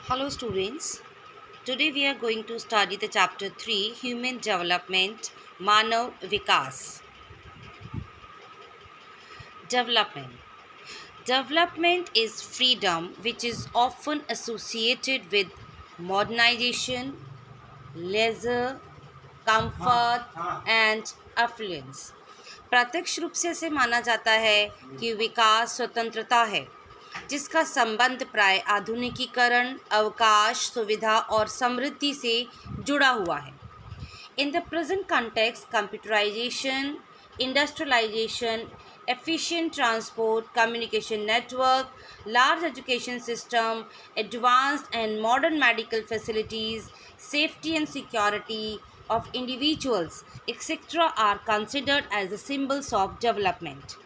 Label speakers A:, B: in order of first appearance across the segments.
A: Hello students, today we are going to study the chapter 3 Human Development Manav Vikas. Development. Development is freedom which is often associated with modernization, leisure, comfort and affluence. प्रत्यक्ष रूप से इसे माना जाता है कि विकास स्वतंत्रता है जिसका संबंध प्राय आधुनिकीकरण, अवकाश, सुविधा और समृद्धि से जुड़ा हुआ है. In the present context, computerization, industrialization, efficient transport, communication network, large education system, advanced and modern medical facilities, safety and security of individuals, etc. are considered as the symbols of development.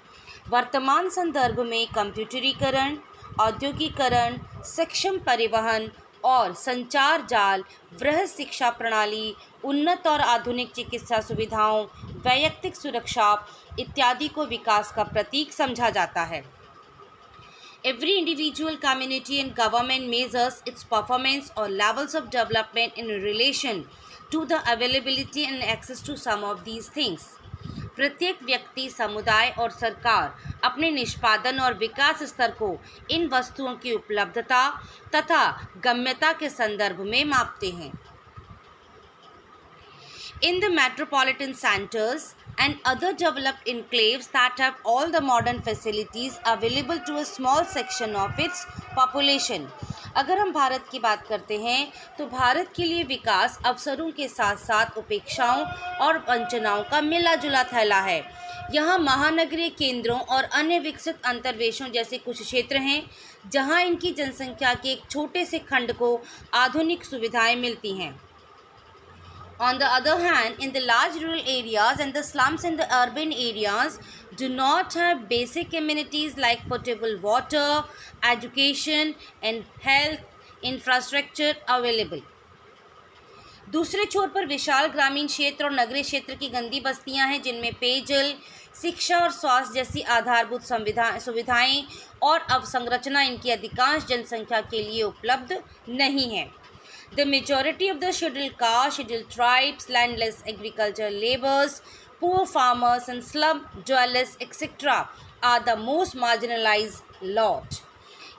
A: वर्तमान संदर्भ में कंप्यूटरीकरण, औद्योगिकरण, सक्षम परिवहन और संचार जाल, वृहद शिक्षा प्रणाली, उन्नत और आधुनिक चिकित्सा सुविधाओं, वैयक्तिक सुरक्षा इत्यादि को विकास का प्रतीक समझा जाता है. Every individual, community and government measures its performance or levels of development in relation to the availability and access to some of these things. प्रत्येक व्यक्ति, समुदाय और सरकार अपने निष्पादन और विकास स्तर को इन वस्तुओं की उपलब्धता तथा गम्यता के संदर्भ में मापते हैं. In the metropolitan centers and other developed enclaves that have all the modern facilities available to a small section of its population. अगर हम भारत की बात करते हैं तो भारत के लिए विकास अवसरों के साथ साथ उपेक्षाओं और वंचनाओं का मिला जुला थैला है. यहाँ महानगरीय केंद्रों और अन्य विकसित अंतर्वेशों जैसे कुछ क्षेत्र हैं जहाँ इनकी जनसंख्या के एक छोटे से खंड को आधुनिक सुविधाएं मिलती हैं. On the other hand, in the large rural areas and the slums in the urban areas do not have basic amenities like potable water, education and health infrastructure available. दूसरे छोर पर विशाल ग्रामीण क्षेत्र और नगरीय क्षेत्र की गंदी बस्तियां हैं जिनमें पेयजल, शिक्षा और स्वास्थ्य जैसी आधारभूत सुविधाएं और अवसंरचना इनकी अधिकांश जनसंख्या के लिए उपलब्ध नहीं है. The majority of the scheduled castes, scheduled tribes, landless agricultural laborers, poor farmers and slum dwellers etc. are the most marginalized lot.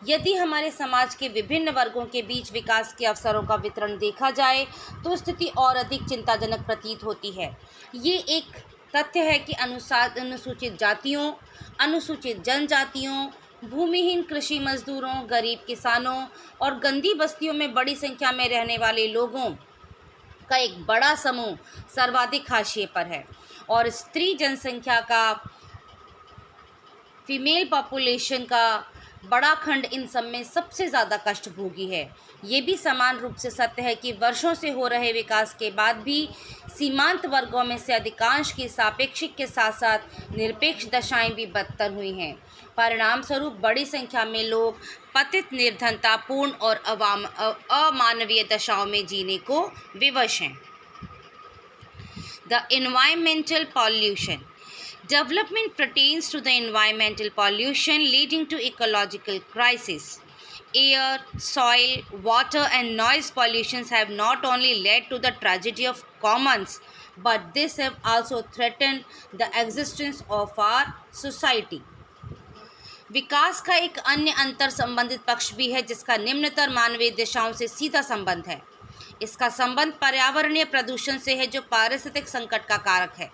A: यदि हमारे समाज के विभिन्न वर्गों के बीच विकास के अवसरों का वितरण देखा जाए तो स्थिति और अधिक चिंताजनक प्रतीत होती है. ये एक तथ्य है कि अनुसूचित जातियों, अनुसूचित जनजातियों, भूमिहीन कृषि मजदूरों, गरीब किसानों और गंदी बस्तियों में बड़ी संख्या में रहने वाले लोगों का एक बड़ा समूह सर्वाधिक हाशिए पर है और स्त्री जनसंख्या का, फीमेल पॉपुलेशन का बड़ा खंड इन सब में सबसे ज़्यादा कष्टभोगी है. ये भी समान रूप से सत्य है कि वर्षों से हो रहे विकास के बाद भी सीमांत वर्गों में से अधिकांश की सापेक्षिक के साथ साथ निरपेक्ष दशाएं भी बदतर हुई हैं. परिणाम स्वरूप बड़ी संख्या में लोग पतित, निर्धनतापूर्ण और अमानवीय दशाओं में जीने को विवश हैं. The environmental pollution. Development pertains to the environmental pollution leading to ecological crisis. Air, soil, water and noise pollutions have not only led to the tragedy of commons, but this have also threatened the existence of our society. विकास का एक अन्य अंतर संबंधित पक्ष भी है जिसका निम्नतर मानवीय दिशाओं से सीधा संबंध है. इसका संबंध पर्यावरणीय प्रदूषण से है जो पारिस्थितिक संकट का कारक है.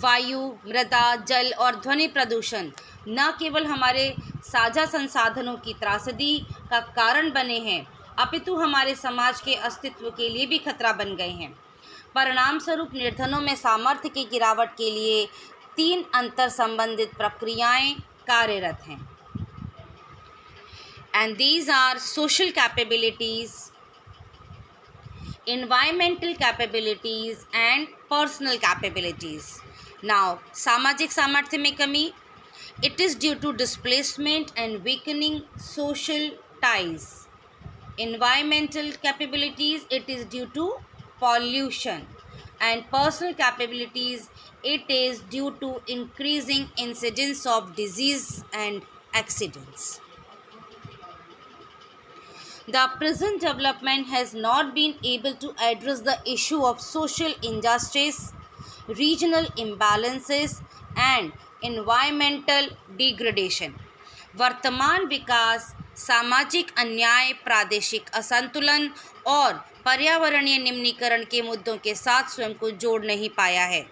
A: वायु, मृदा, जल और ध्वनि प्रदूषण न केवल हमारे साझा संसाधनों की त्रासदी का कारण बने हैं अपितु हमारे समाज के अस्तित्व के लिए भी खतरा बन गए हैं. परिणाम स्वरूप निर्धनों में सामर्थ्य की गिरावट के लिए 3 अंतर संबंधित प्रक्रियाएं कार्यरत हैं. And these are social capabilities, environmental capabilities and personal capabilities. Now, सामाजिक सामर्थ्य में कमी. It is due to displacement and weakening social ties. Environmental capabilities, it is due to pollution. And personal capabilities, it is due to increasing incidence of disease and accidents. The present development has not been able to address the issue of social injustice, regional imbalances and environmental degradation. वर्तमान विकास सामाजिक अन्याय, प्रादेशिक असंतुलन और पर्यावरणीय निम्नीकरण के मुद्दों के साथ स्वयं को जोड़ नहीं पाया है.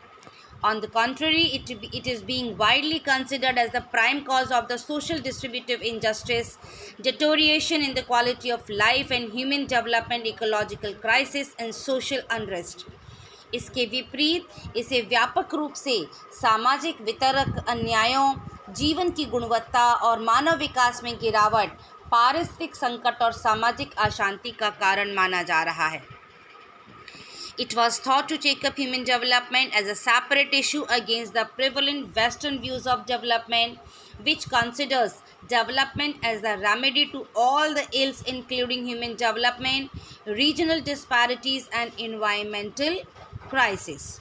A: On the contrary, it is being widely considered as the prime cause of the social distributive injustice, deterioration in the quality of life and human development, ecological crisis and social unrest. इसके विपरीत इसे व्यापक रूप से सामाजिक वितरक अन्यायों, जीवन की गुणवत्ता और मानव विकास में गिरावट, पारिस्थितिक संकट और सामाजिक अशांति का कारण माना जा रहा है. It was thought to take up human development as a separate issue against the prevalent Western views of development, which considers development as the remedy to all the ills including human development, regional disparities and environmental crisis.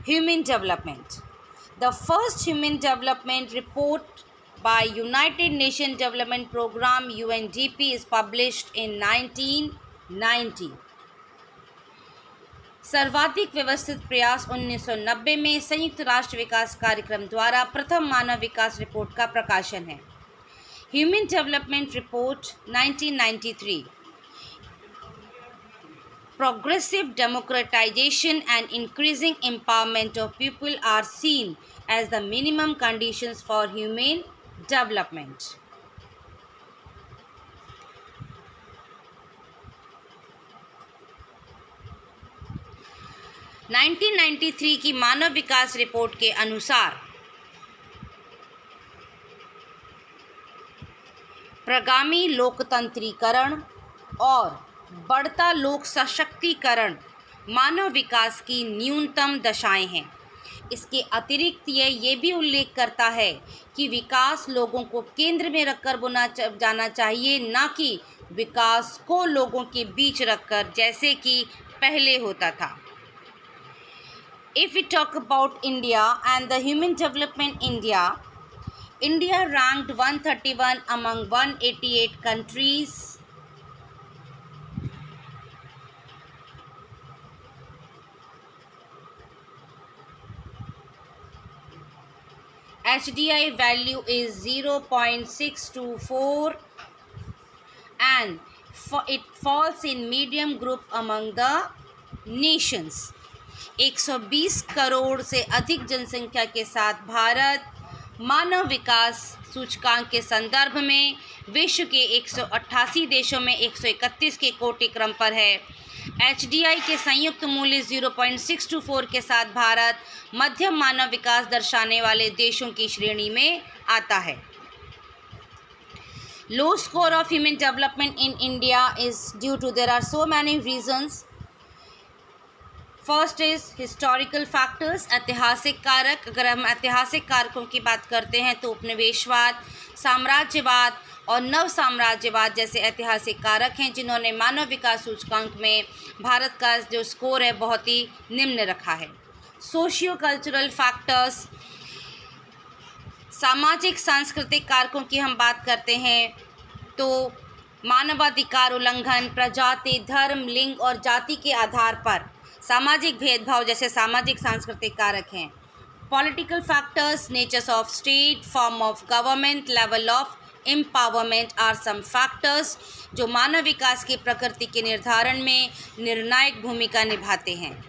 A: Human development. The first human development report by United Nations Development Program UNDP is published in 1990. सर्वाधिक व्यवस्थित प्रयास 1990 में संयुक्त राष्ट्र विकास कार्यक्रम द्वारा प्रथम मानव विकास report का प्रकाशन है. Human development report 1993. Progressive democratization and increasing empowerment of people are seen as the minimum conditions for human development. – 1993 की मानव विकास रिपोर्ट के अनुसार प्रगामी लोकतंत्रीकरण और बढ़ता लोक सशक्तिकरण मानव विकास की न्यूनतम दशाएं हैं. इसके अतिरिक्त ये भी उल्लेख करता है कि विकास लोगों को केंद्र में रखकर बुना जाना चाहिए, न कि विकास को लोगों के बीच रखकर जैसे कि पहले होता था. If we talk about India and the human development India ranked 131 among 188 countries. HDI value is 0.624 and it falls in medium group among the nations. 120 crore से अधिक जनसंख्या के साथ भारत मानव विकास सूचकांक के संदर्भ में विश्व के 188 देशों में 131 के कोटि क्रम पर है. HDI के संयुक्त मूल्य 0.624 के साथ भारत मध्यम मानव विकास दर्शाने वाले देशों की श्रेणी में आता है. Low score of human development in India is due to there are so many reasons. First is historical factors, ऐतिहासिक कारक. अगर हम ऐतिहासिक कारकों की बात करते हैं तो उपनिवेशवाद, साम्राज्यवाद और नव साम्राज्यवाद जैसे ऐतिहासिक कारक हैं जिन्होंने मानव विकास सूचकांक में भारत का जो स्कोर है बहुत ही निम्न रखा है. सोशियो कल्चरल फैक्टर्स, सामाजिक सांस्कृतिक कारकों की हम बात करते हैं तो मानवाधिकार उल्लंघन, प्रजाति, धर्म, लिंग और जाति के आधार पर सामाजिक भेदभाव जैसे सामाजिक सांस्कृतिक कारक हैं. Political factors, natures of state, form of government, level of empowerment are some factors जो मानव विकास की प्रकृति के निर्धारण में निर्णायक भूमिका निभाते हैं.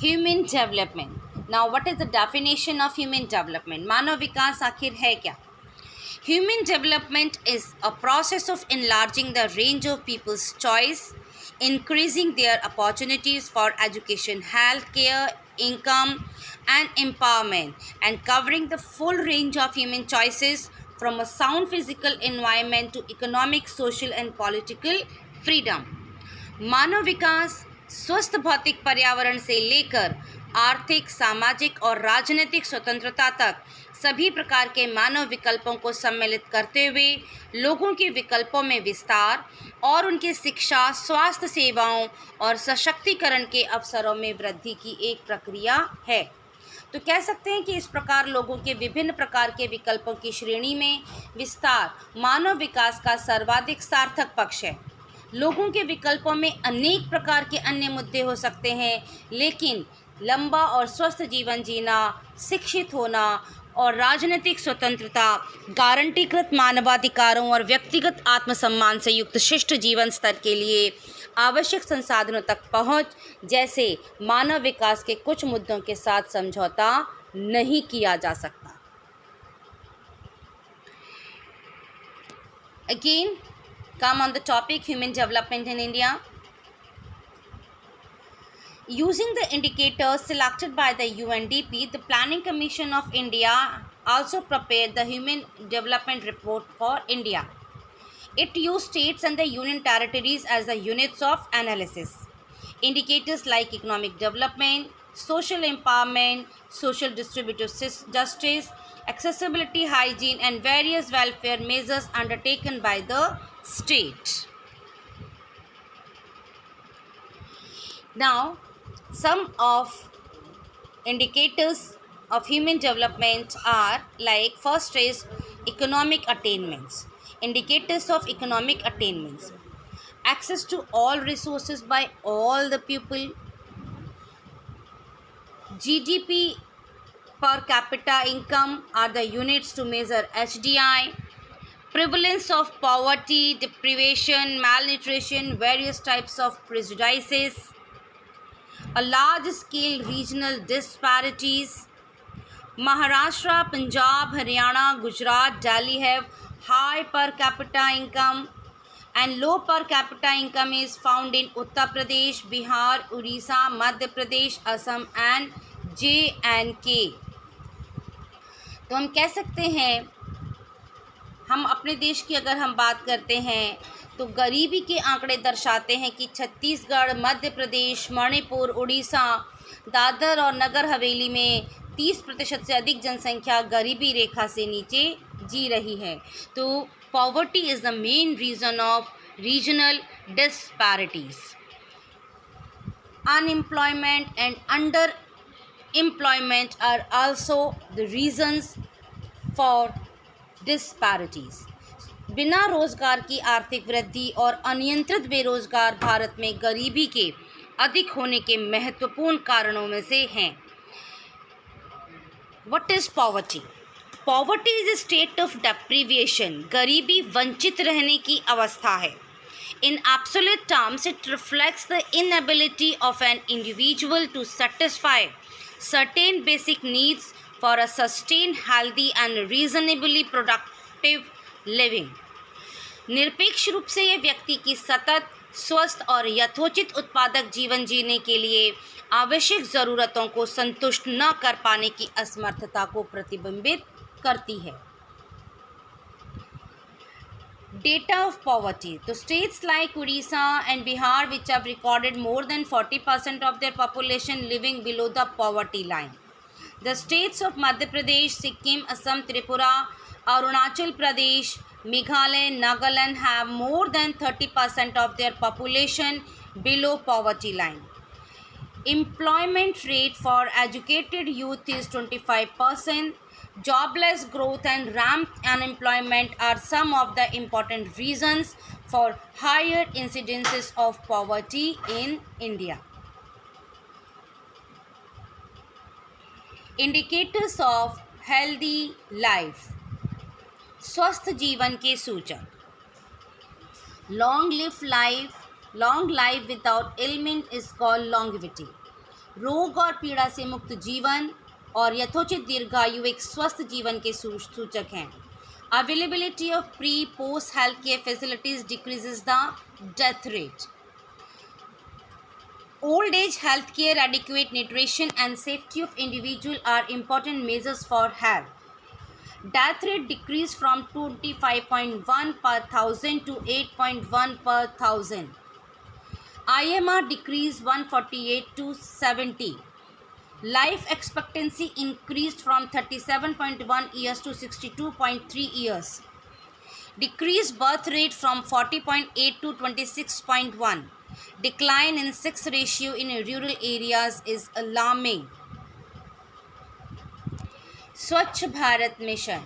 A: Human development. Now what is the definition of human development? मानव विकास आखिर है क्या? Human development is a process of enlarging the range of people's choice, increasing their opportunities for education, health care, income, and empowerment, and covering the full range of human choices from a sound physical environment to economic, social, and political freedom. मानव विकास स्वस्थ भौतिक पर्यावरण से लेकर आर्थिक, सामाजिक और राजनीतिक स्वतंत्रता तक सभी प्रकार के मानव विकल्पों को सम्मिलित करते हुए लोगों के विकल्पों में विस्तार और उनकी शिक्षा, स्वास्थ्य सेवाओं और सशक्तिकरण के अवसरों में वृद्धि की एक प्रक्रिया है. तो कह सकते हैं कि इस प्रकार लोगों के विभिन्न प्रकार के विकल्पों की श्रेणी में विस्तार मानव विकास का सर्वाधिक सार्थक पक्ष है। लोगों के विकल्पों में अनेक प्रकार के अन्य मुद्दे हो सकते हैं, लेकिन लंबा और स्वस्थ जीवन जीना, शिक्षित होना और राजनीतिक स्वतंत्रता, गारंटीकृत मानवाधिकारों और व्यक्तिगत आत्मसम्मान से युक्त शिष्ट जीवन स्तर के लिए आवश्यक संसाधनों तक पहुंच जैसे मानव विकास के कुछ मुद्दों के साथ समझौता नहीं किया जा सकता। Again, come on the topic human development in India. Using the indicators selected by the UNDP, the Planning Commission of India also prepared the Human Development Report for India. It used states and the union territories as the units of analysis. Indicators like economic development, social empowerment, social distributive justice, accessibility, hygiene, and various welfare measures undertaken by the state. Now, some of indicators of human development are like first is economic attainments. Indicators of economic attainments: access to all resources by all the people, GDP per capita income are the units to measure HDI, prevalence of poverty, deprivation, malnutrition, various types of prejudices, a large scale regional disparities. Maharashtra, Punjab, Haryana, Gujarat, Delhi have high per capita income and low per capita income is found in Uttar Pradesh, Bihar, Orissa, Madhya Pradesh, Assam and J&K. तो हम कह सकते हैं, हम अपने देश की अगर हम बात करते हैं तो गरीबी के आंकड़े दर्शाते हैं कि छत्तीसगढ़, मध्य प्रदेश, मणिपुर, उड़ीसा, दादर और नगर हवेली में 30% से अधिक जनसंख्या गरीबी रेखा से नीचे जी रही है। तो poverty is the main reason of regional disparities. Unemployment and under employment are also the reasons for disparities. बिना रोजगार की आर्थिक वृद्धि और अनियंत्रित बेरोजगार भारत में गरीबी के अधिक होने के महत्वपूर्ण कारणों में से हैं। What is poverty? Poverty is a state of deprivation. गरीबी वंचित रहने की अवस्था है। In absolute terms, it reflects the inability of an individual to satisfy certain basic needs for a sustained, healthy and reasonably productive living. निरपेक्ष रूप से यह व्यक्ति की सतत, स्वस्थ और यथोचित उत्पादक जीवन जीने के लिए आवश्यक ज़रूरतों को संतुष्ट न कर पाने की असमर्थता को प्रतिबिंबित करती है। Data of poverty. The states like Odisha and Bihar, which have recorded more than 40% of their population living below the poverty line. The states of Madhya Pradesh, Sikkim, Assam, Tripura, Arunachal Pradesh, Meghalaya, Nagaland have more than 30% of their population below poverty line. Employment rate for educated youth is 25%. Jobless growth and rampant unemployment are some of the important reasons for higher incidences of poverty in India. Indicators of healthy life. स्वस्थ जीवन के सूचक: long life without ailment is called longevity. रोग और पीड़ा से मुक्त जीवन और यथोचित दीर्घायु एक स्वस्थ जीवन के सूचक हैं। Availability of pre-post health care facilities decreases the death rate. Old age health care, adequate nutrition and safety of individual are important measures for health. Death rate decreased from 25.1 per thousand to 8.1 per thousand. IMR decreased 148 to 70. Life expectancy increased from 37.1 years to 62.3 years. Decreased birth rate from 40.8 to 26.1. Decline in sex ratio in rural areas is alarming. Swachh Bharat Mission.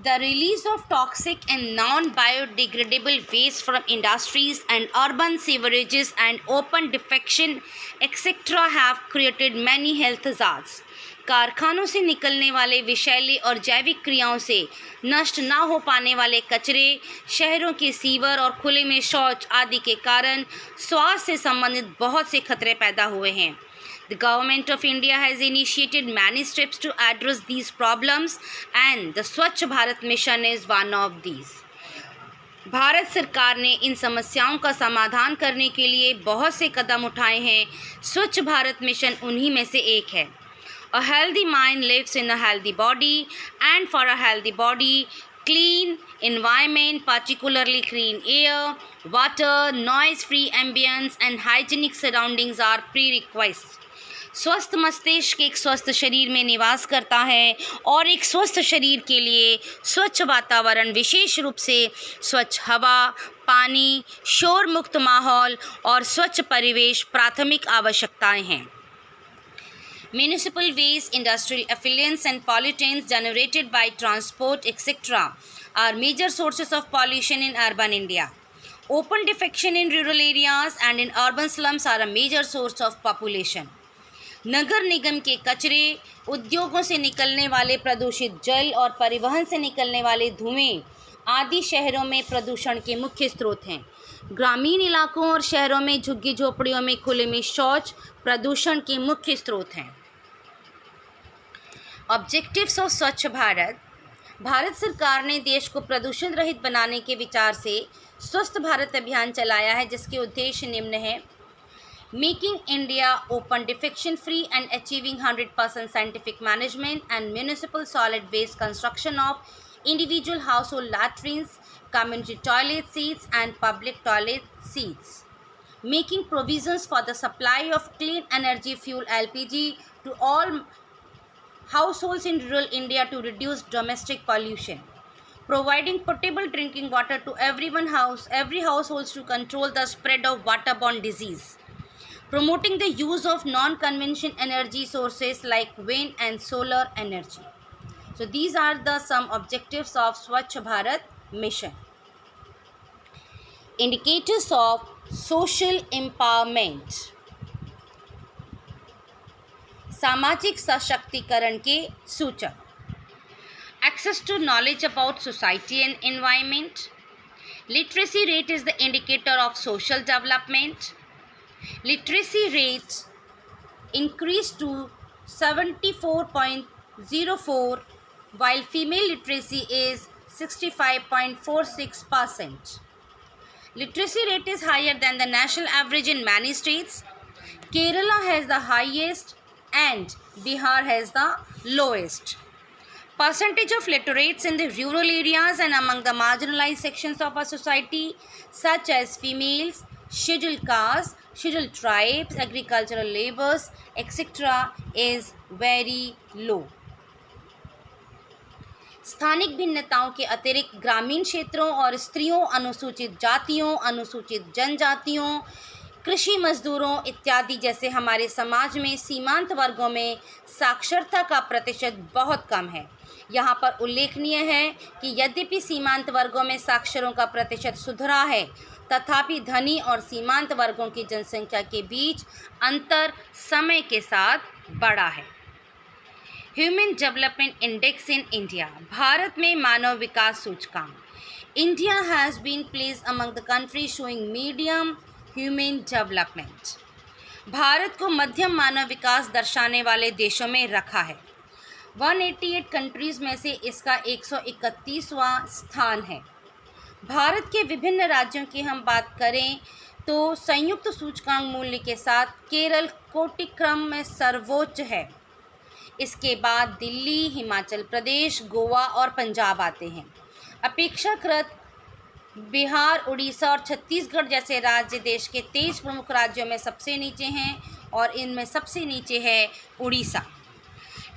A: The release of toxic and non-biodegradable waste from industries and urban sewerages and open defecation etc. have created many health hazards. कारखानों से निकलने वाले विषैले और जैविक क्रियाओं से नष्ट न हो पाने वाले कचरे, शहरों के सीवर और खुले में शौच आदि के कारण स्वास्थ्य से संबंधित बहुत से खतरे पैदा हुए हैं. The Government of India has initiated many steps to address these problems and the Swachh Bharat Mission is one of these. Bharat सरकार ने इन समस्याओं का समाधान करने के लिए बहुत से कदम उठाए हैं. स्वच्छ भारत मिशन उन्हीं में से एक है. A healthy mind lives in a healthy body, and for a healthy body, clean environment, particularly clean air, water, noise-free ambience and hygienic surroundings are prerequisites. स्वस्थ मस्तिष्क एक स्वस्थ शरीर में निवास करता है और एक स्वस्थ शरीर के लिए स्वच्छ वातावरण, विशेष रूप से स्वच्छ हवा, पानी, शोर मुक्त माहौल और स्वच्छ परिवेश प्राथमिक आवश्यकताएं हैं. Municipal waste, industrial effluents and pollutants generated by transport etc. are major sources of pollution in urban India. Open defecation in rural areas and in urban slums are a major source of population. नगर निगम के कचरे, उद्योगों से निकलने वाले प्रदूषित जल और परिवहन से निकलने वाले धुएं आदि शहरों में प्रदूषण के मुख्य स्रोत हैं. ग्रामीण इलाकों और शहरों में झुग्गी झोपड़ियों में खुले में शौच प्रदूषण के मुख्य स्रोत हैं. ऑब्जेक्टिव्स ऑफ स्वच्छ भारत. भारत सरकार ने देश को प्रदूषण रहित बनाने के विचार से स्वस्थ भारत अभियान चलाया है, जिसके उद्देश्य निम्न है. Making India open defecation free and achieving 100% scientific management and municipal solid waste construction of individual household latrines, community toilet seats and public toilet seats. Making provisions for the supply of clean energy fuel LPG to all households in rural India to reduce domestic pollution. Providing potable drinking water to every household to control the spread of waterborne disease. Promoting the use of non-conventional energy sources like wind and solar energy. So these are the some objectives of Swachh Bharat mission. Indicators of social empowerment. सामाजिक सशक्तिकरण के सूचक. Access to knowledge about society and environment. Literacy rate is the indicator of social development. Literacy rate increased to 74.04 while female literacy is 65.46%. Literacy rate is higher than the national average in many states. Kerala has the highest and Bihar has the lowest. Percentage of literates in the rural areas and among the marginalized sections of our society such as females, scheduled castes, scheduled tribes, agricultural laborers, etc. is very low. स्थानिक भिन्नताओं के अतिरिक्त ग्रामीण क्षेत्रों और स्त्रियों, अनुसूचित जातियों, अनुसूचित जनजातियों, कृषि मजदूरों इत्यादि जैसे हमारे समाज में सीमांत वर्गों में साक्षरता का प्रतिशत बहुत कम है. यहाँ पर उल्लेखनीय है कि यद्यपि सीमांत वर्गों में साक्षरों का प्रतिशत सुधरा है, तथापि धनी और सीमांत वर्गों की जनसंख्या के बीच अंतर समय के साथ बढ़ा है. Human development index in India. Bharat में मानव विकास सूचकांक. India has been placed among the countries showing medium human development. Bharat को मध्यम मानव विकास दर्शाने वाले देशों में रखा है. 188 कंट्रीज़ में से इसका 131वां स्थान है. भारत के विभिन्न राज्यों की हम बात करें तो संयुक्त सूचकांक मूल्य के साथ केरल कोटि क्रम में सर्वोच्च है. इसके बाद दिल्ली, हिमाचल प्रदेश, गोवा और पंजाब आते हैं. अपेक्षाकृत बिहार, उड़ीसा और छत्तीसगढ़ जैसे राज्य देश के 23 प्रमुख राज्यों में सबसे नीचे हैं और इनमें सबसे नीचे है Orissa.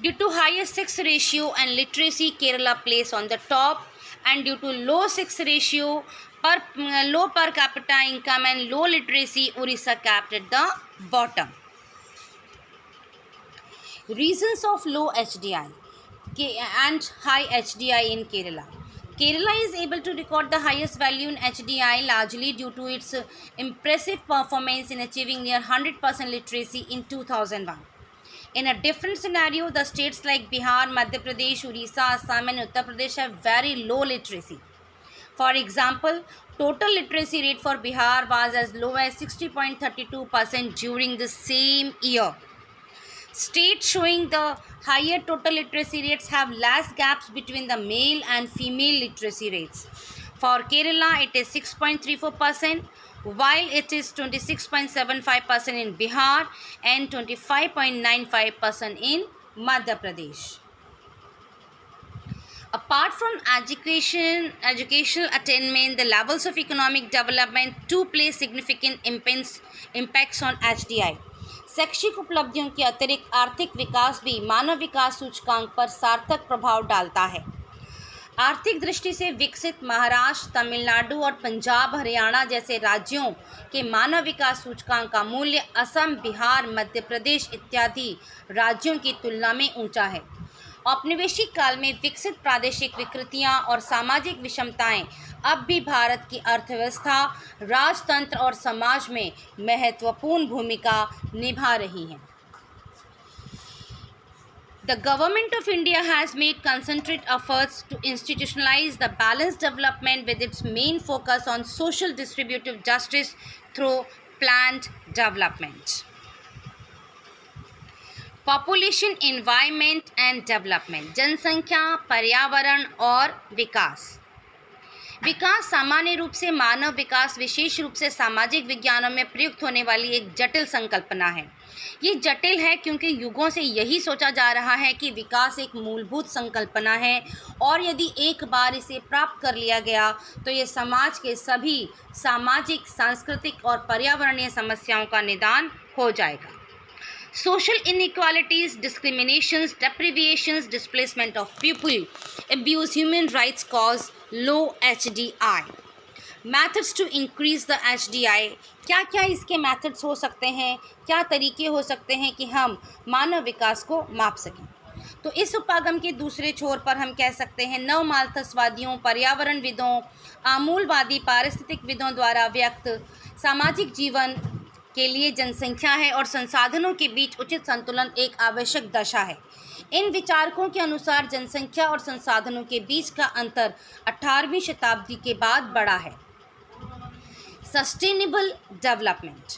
A: Due to higher sex ratio and literacy, Kerala placed on the top, and due to low sex ratio, low per capita income and low literacy, Orissa capped at the bottom. Reasons of low HDI. and high HDI in Kerala. Kerala is able to record the highest value in HDI largely due to its impressive performance in achieving near 100% literacy in 2001. In a different scenario, the states like Bihar, Madhya Pradesh, Orissa, Assam and Uttar Pradesh have very low literacy. For example, total literacy rate for Bihar was as low as 60.32% during the same year. States showing the higher total literacy rates have less gaps between the male and female literacy rates. For Kerala, it is 6.34%, while it is 26.75% in Bihar and 25.95% in Madhya Pradesh. Apart from educational attainment, the levels of economic development too play significant impacts on HDI. शैक्षिक उपलब्धियों के अतिरिक्त आर्थिक विकास भी मानव विकास सूचकांक पर सार्थक प्रभाव डालता है। आर्थिक दृष्टि से विकसित महाराष्ट्र, तमिलनाडु और पंजाब, हरियाणा जैसे राज्यों के मानव विकास सूचकांक का मूल्य असम, बिहार, मध्य प्रदेश इत्यादि राज्यों की तुलना में ऊंचा है। औपनिवेशिक काल में विकसित प्रादेशिक विकृतियां और सामाजिक विषमताएं अब भी भारत की अर्थव्यवस्था, राजतंत्र और समाज में महत्वपूर्ण भूमिका निभा रही हैं। The Government of India has made concentrated efforts to institutionalize the balanced development with its main focus on social distributive justice through planned development. Population, environment and development, जनसंख्या, पर्यावरण और विकास। विकास सामान्य रूप से मानव विकास, विशेष रूप से सामाजिक विज्ञानों में प्रयुक्त होने वाली एक जटिल संकल्पना है। ये जटिल है क्योंकि युगों से यही सोचा जा रहा है कि विकास एक मूलभूत संकल्पना है और यदि एक बार इसे प्राप्त कर लिया गया तो ये समाज के सभी सामाजिक, सांस्कृतिक और पर्यावरणीय समस्याओं का निदान हो जाएगा। Social inequalities, discriminations, deprivations, displacement of people, abuse human rights cause low HDI. Methods to increase the HDI. क्या क्या इसके मेथड्स हो सकते हैं, क्या तरीके हो सकते हैं कि हम मानव विकास को माप सकें। तो इस उपागम के दूसरे छोर पर हम कह सकते हैं नवमार्थसवादियों, पर्यावरणविदों, आमूलवादी पारिस्थितिकविदों द्वारा व्यक्त सामाजिक जीवन के लिए जनसंख्या है और संसाधनों के बीच उचित संतुलन एक आवश्यक दशा है। इन विचारकों के अनुसार जनसंख्या और संसाधनों के बीच का अंतर 18वीं शताब्दी के बाद बढ़ा है। सस्टेनेबल डेवलपमेंट,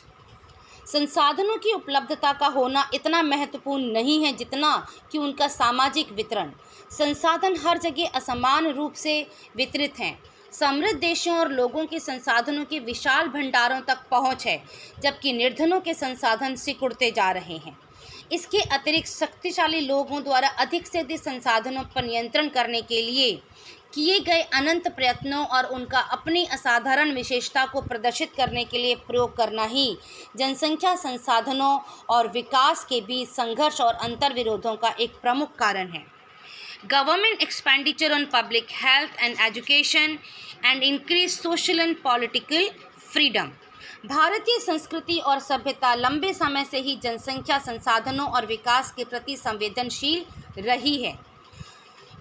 A: संसाधनों की उपलब्धता का होना इतना महत्वपूर्ण नहीं है जितना कि उनका सामाजिक वितरण। संसाधन हर जगह असमान रूप से वितरित हैं। समृद्ध देशों और लोगों के संसाधनों के विशाल भंडारों तक पहुंच है, जबकि निर्धनों के संसाधन सिकुड़ते जा रहे हैं। इसके अतिरिक्त शक्तिशाली लोगों द्वारा अधिक से अधिक संसाधनों पर नियंत्रण करने के लिए किए गए अनंत प्रयत्नों और उनका अपनी असाधारण विशेषता को प्रदर्शित करने के लिए प्रयोग करना ही जनसंख्या, संसाधनों और विकास के बीच संघर्ष और अंतर्विरोधों का एक प्रमुख कारण है। Government expenditure on public health and education and increase social and political freedom. भारतीय संस्कृति और सभ्यता लंबे समय से ही जनसंख्या, संसाधनों और विकास के प्रति संवेदनशील रही है।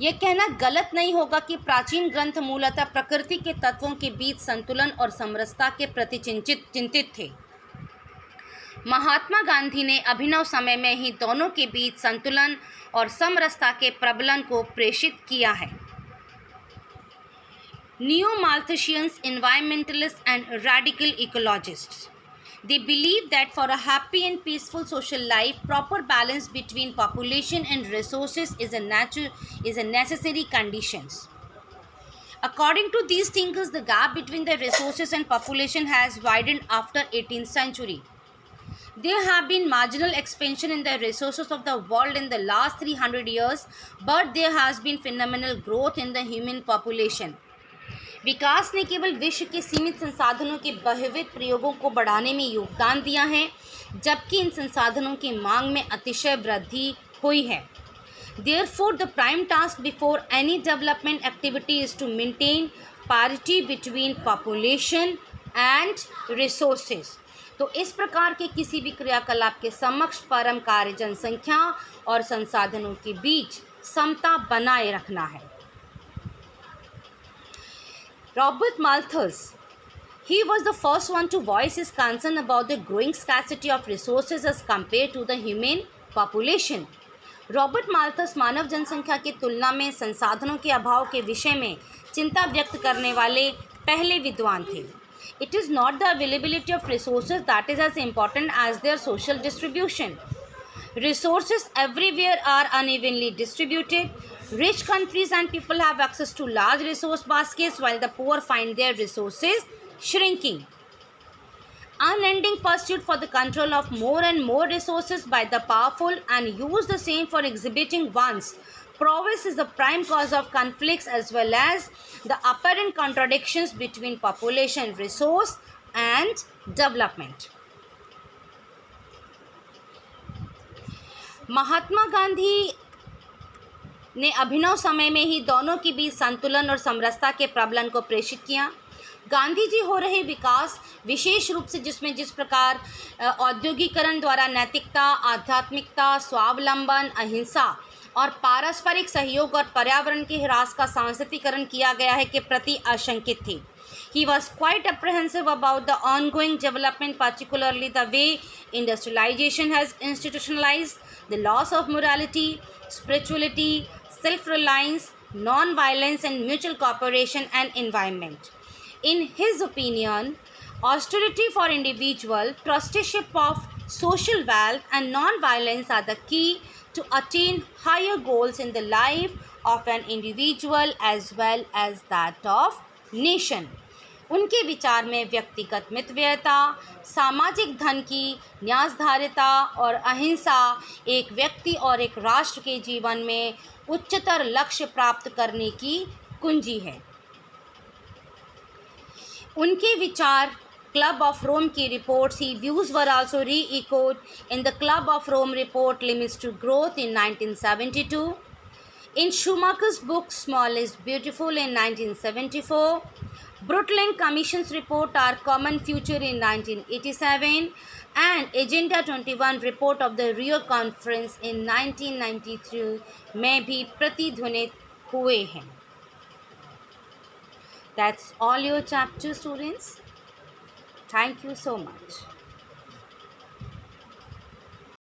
A: यह कहना गलत नहीं होगा कि प्राचीन ग्रंथ मूलतः प्रकृति के तत्वों के बीच संतुलन और समरसता के प्रति चिंतित थे। महात्मा गांधी ने अभिनव समय में ही दोनों के बीच संतुलन और समरसता के प्रबलन को प्रेषित किया है। Neo-Malthusians, environmentalists and radical ecologists. They believe that for a happy and peaceful social life, proper balance between population and resources is a necessary conditions. According to these thinkers, the gap between the resources and population has widened after 18th century. There have been marginal expansion in the resources of the world in the last 300 years, but there has been phenomenal growth in the human population. विकास ने केवल विश्व के सीमित संसाधनों के बहुविध प्रयोगों को बढ़ाने में योगदान दिया है, जबकि इन संसाधनों की मांग में अतिशय वृद्धि हुई है। Therefore, the prime task before any development activity is to maintain parity between population and resources. तो इस प्रकार के किसी भी क्रियाकलाप के समक्ष परम कार्य जनसंख्या और संसाधनों के बीच समता बनाए रखना है। Robert Malthus, he was the first one to voice his concern about the growing scarcity of resources as compared to the human population. Robert Malthus मानव जनसंख्या की तुलना में संसाधनों के अभाव के विषय में चिंता व्यक्त करने वाले पहले विद्वान थे। It is not the availability of resources that is as important as their social distribution. Resources everywhere are unevenly distributed. Rich countries and people have access to large resource baskets while the poor find their resources shrinking. Unending pursuit for the control of more and more resources by the powerful and use the same for exhibiting one's prowess is the prime cause of conflicts as well as the apparent contradictions between population, resource and development. Mahatma Gandhi ने अभिनव समय में ही दोनों के बीच संतुलन और समरसता के प्रबलन को प्रेषित किया। गांधी जी हो रहे विकास, विशेष रूप से जिस प्रकार औद्योगिकरण द्वारा नैतिकता, आध्यात्मिकता, स्वावलंबन, अहिंसा और पारस्परिक सहयोग और पर्यावरण के ह्रास का सांस्कृतिकरण किया गया है के प्रति आशंकित थे। He was quite apprehensive about the ongoing development, particularly the way industrialization has institutionalized the loss of morality, spirituality, self-reliance, non-violence and mutual cooperation and environment. In his opinion, austerity for individual, trusteeship of social wealth and non-violence are the key to attain higher goals in the life of an individual as well as that of nation. उनके विचार में व्यक्तिगत मितव्ययता, सामाजिक धन की न्यासधारिता और अहिंसा एक व्यक्ति और एक राष्ट्र के जीवन में उच्चतर लक्ष्य प्राप्त करने की कुंजी है। उनके विचार क्लब ऑफ रोम की रिपोर्ट्स ही व्यूज वर आल्सो री-echoed in the Club of Rome report Limits to Growth in 1972, in Schumacher's book Small is Beautiful in 1974, Brundtland Commission's report Our Common Future in 1987 and Agenda 21 report of the Rio Conference in 1993 में भी प्रतिध्वनित हुए हैं। That's all your chapter, students. Thank you so much.